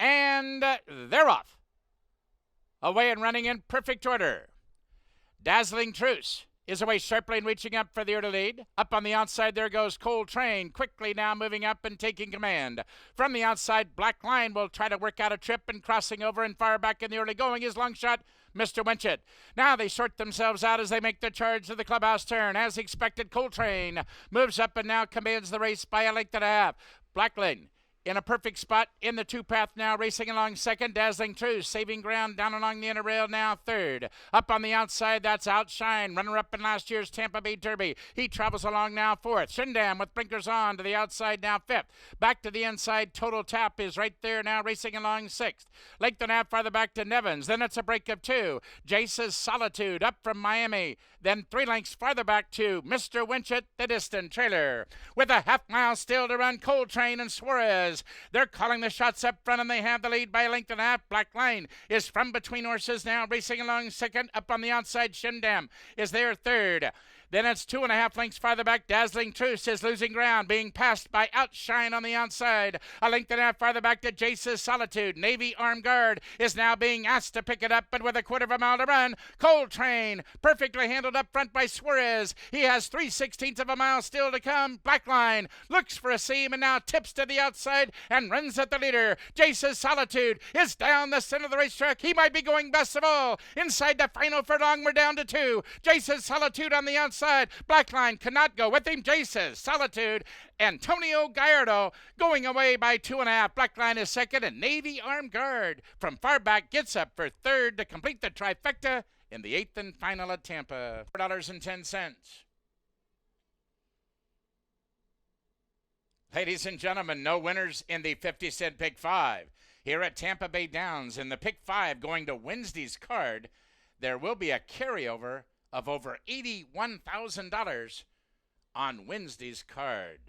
And they're off. Away and running in perfect order. Dazzling Truce is away sharply and reaching up for the early lead. Up on the outside, there goes Coltrane, quickly now moving up and taking command. From the outside, Black Line will try to work out a trip and crossing over, and far back in the early going is long shot Mr. Winchett. Now they sort themselves out as they make the charge to the clubhouse turn. As expected, Coltrane moves up and now commands the race by a length and a half. Black Line in a perfect spot in the two-path now, racing along second. Dazzling Truce saving ground down along the inner rail now third. Up on the outside, that's Outshine, runner-up in last year's Tampa Bay Derby. He travels along now fourth. Shindam with blinkers on to the outside now fifth. Back to the inside, Total Tap is right there now racing along sixth. Length and a half farther back to Nevins. Then it's a break of two. Jace's Solitude up from Miami. Then 3 lengths farther back to Mr. Winchett, the distant trailer. With a half mile still to run, Coltrane and Suarez. They're calling the shots up front, and they have the lead by a length and a half. Black Line is from between horses now, racing along second. Up on the outside, Shindam is there third. Then it's 2.5 lengths farther back. Dazzling Truce is losing ground, being passed by Outshine on the outside. A length and a half farther back to Jace's Solitude. Navy Armed Guard is now being asked to pick it up, but with a 1/4 mile to run, Coltrane perfectly handled up front by Suarez. He has 3/16 of a mile still to come. Black Line looks for a seam and now tips to the outside and runs at the leader. Jace's Solitude is down the center of the racetrack. He might be going best of all. Inside the final furlong, we're down to 2. Jace's Solitude on the outside. Black Line cannot go with him. Jace's Solitude. Antonio Gallardo going away by 2.5. Black Line is second, and Navy Armed Guard from far back gets up for third to complete the trifecta in the 8th and final at Tampa. $4.10. Ladies and gentlemen, no winners in the 50-cent Pick 5. Here at Tampa Bay Downs in the Pick 5 going to Wednesday's card, there will be a carryover of over $81,000 on Wednesday's card.